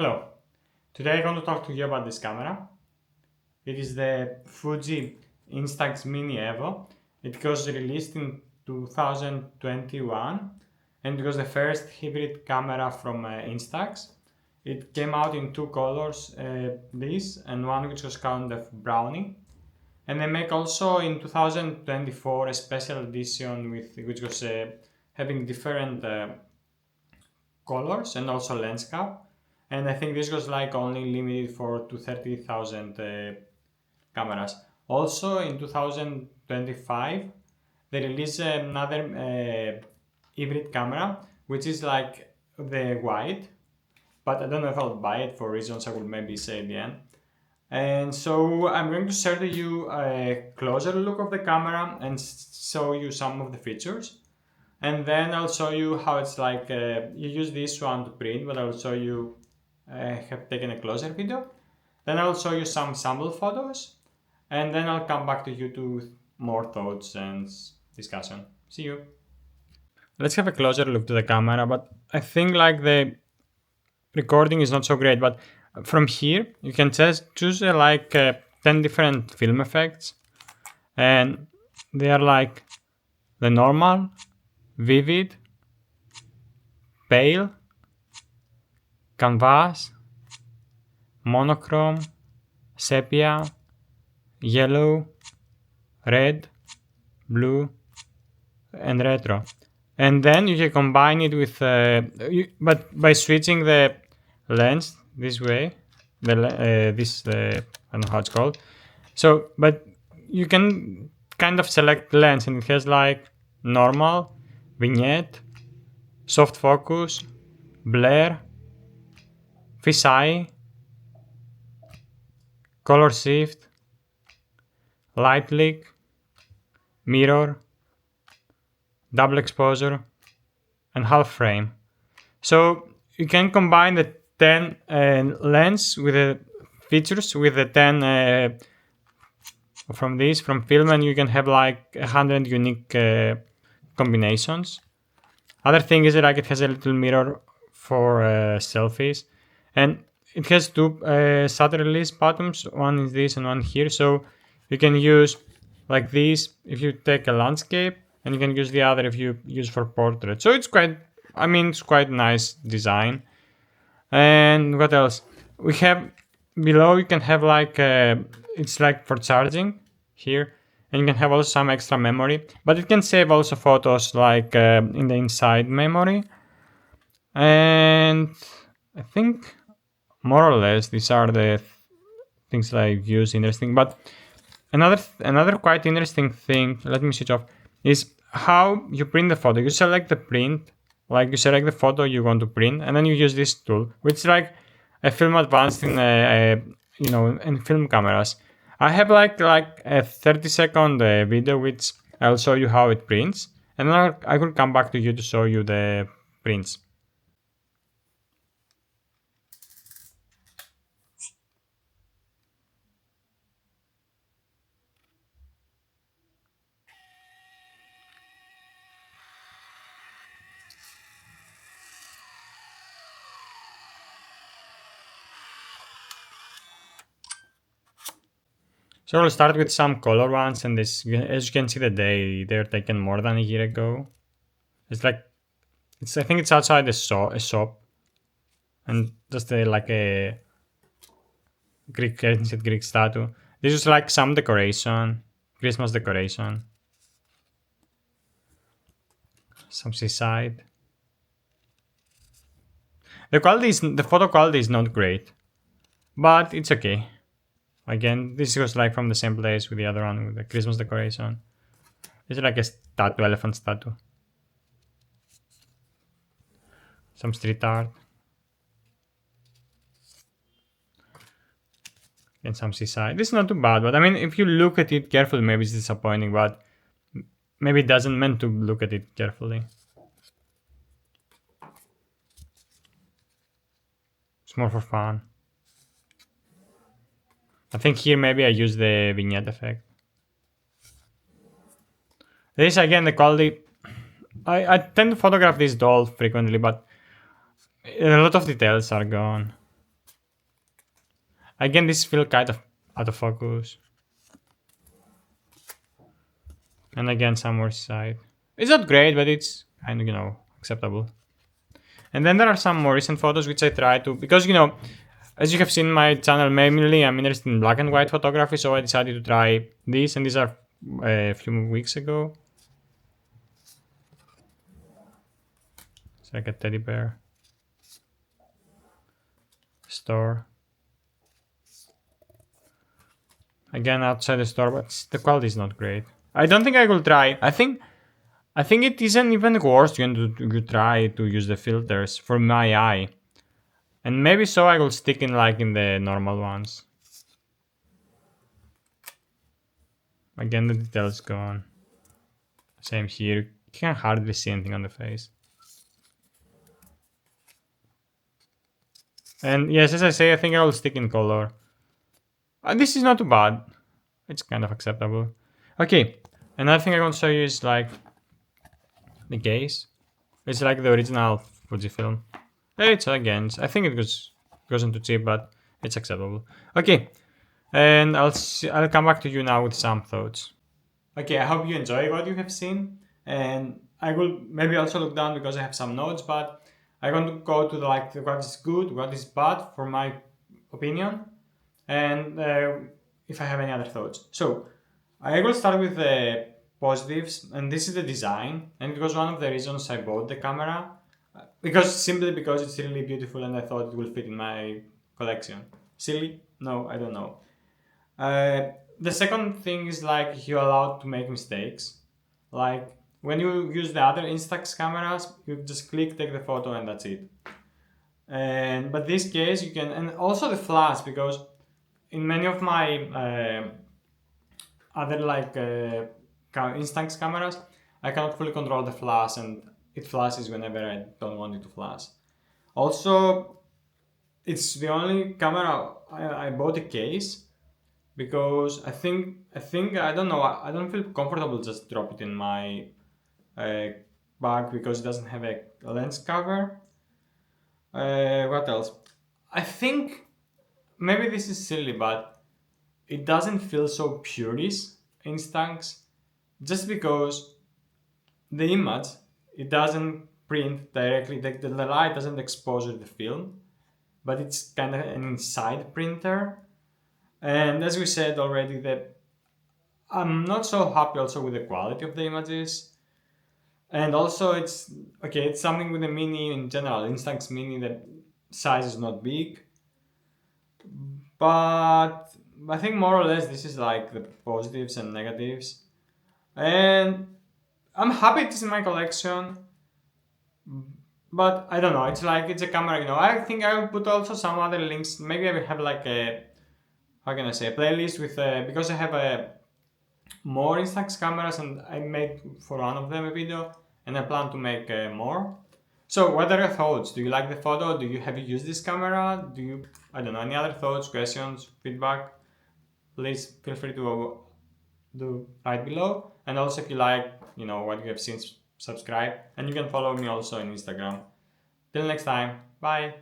Hello, today I'm going to talk to you about this camera. It is the Fuji Instax Mini Evo. It was released in 2021 and it was the first hybrid camera from Instax. It came out in two colors, this and one which was kind of brownie. And they make also in 2024 a special edition which was having different colors and also lens cap. And I think this was like only limited for to 30,000 cameras. Also in 2025, they released another hybrid camera, which is like the white, but I don't know if I'll buy it for reasons I will maybe say at the end. And so I'm going to share to you a closer look of the camera and show you some of the features. And then I'll show you how it's like you use this one to print, but I'll show you have taken a closer video. Then I'll show you some sample photos, and then I'll come back to you to more thoughts and discussion. See you. Let's have a closer look to the camera, but I think like the recording is not so great, but from here you can just choose 10 different film effects, and they are like the normal, vivid, pale, canvas, monochrome, sepia, yellow, red, blue, and retro. And then you can combine it with, but by switching the lens this way, I don't know how it's called. So, but you can kind of select lens, and it has like normal, vignette, soft focus, blur, fisheye, color shift, light leak, mirror, double exposure, and half frame. So you can combine the 10 lens with the features with the 10 from film, and you can have like 100 unique combinations. Other thing is that like it has a little mirror for selfies, and it has two shutter release buttons. One is this and one here, so you can use like this if you take a landscape, and you can use the other if you use for portrait. So it's quite nice design. And what else we have below? You can have like it's like for charging here, and you can have also some extra memory, but it can save also photos like in the inside memory. And I think more or less these are the things that I use interesting. But another quite interesting thing, let me switch off, is how you print the photo. You select the print, like you select the photo you want to print, and then you use this tool, which is like a film advanced in in film cameras. I have like a 30-second video which I'll show you how it prints, and then I will come back to you to show you the prints. So we'll start with some color ones, and this, as you can see, they're taken more than a year ago. I think it's outside a shop, and just like a Greek statue. This is like some decoration, Christmas decoration, some seaside. The photo quality is not great, but it's okay. Again, this was like from the same place with the other one with the Christmas decoration. This is like a statue, elephant statue. Some street art. And some seaside. This is not too bad, but I mean, if you look at it carefully, maybe it's disappointing, but maybe it doesn't meant to look at it carefully. It's more for fun. I think here maybe I use the vignette effect. This again, the quality. I tend to photograph this doll frequently, but a lot of details are gone. Again, this feels kind of out of focus. And again, some more side. It's not great, but it's kind of, acceptable. And then there are some more recent photos which I try to, because, as you have seen my channel, mainly I'm interested in black and white photography, so I decided to try this, and these are a few weeks ago. It's like a teddy bear. Store. Again, outside the store, but the quality is not great. I don't think I will try. I think it isn't even worse to try to use the filters for my eye. And maybe so I will stick in in the normal ones. Again, the detail is gone. Same here. You can hardly see anything on the face. And yes, as I say, I think I will stick in color. This is not too bad. It's kind of acceptable. Okay, another thing I want to show you is the case. It's like the original Fujifilm. It's again, I think it goes too cheap, but it's acceptable. Okay, and I'll come back to you now with some thoughts. Okay, I hope you enjoy what you have seen, and I will maybe also look down because I have some notes, but I want to go to what is good, what is bad for my opinion, and if I have any other thoughts. So I will start with the positives, and this is the design, and it was one of the reasons I bought the camera, simply because it's really beautiful, and I thought it will fit in my collection. Silly? No, I don't know. The second thing is you're allowed to make mistakes. Like when you use the other Instax cameras, you just click, take the photo, and that's it. But this case you can, and also the flash, because in many of my other Instax cameras, I cannot fully control the flash, and it flashes whenever I don't want it to flash. Also, it's the only camera I bought a case because I think I don't know, I don't feel comfortable just drop it in my bag because it doesn't have a lens cover. What else? I think maybe this is silly, but it doesn't feel so purist Instax, just because the image, it doesn't print directly, the light doesn't expose the film, but it's kind of an inside printer. And as we said already, that I'm not so happy also with the quality of the images. And also it's okay, it's something with the Mini in general, Instax Mini, that size is not big. But I think more or less this is the positives and negatives. And I'm happy it's in my collection. But I don't know, it's a camera, I think I will put also some other links. Maybe I will have how can I say, a playlist with because I have more Instax cameras, and I made for one of them a video, and I plan to make more. So what are your thoughts? Do you like the photo? Have you used this camera? I don't know, any other thoughts, questions, feedback? Please feel free to do right below. And also if you like, what you have seen, subscribe, and you can follow me also on Instagram. Till next time, bye.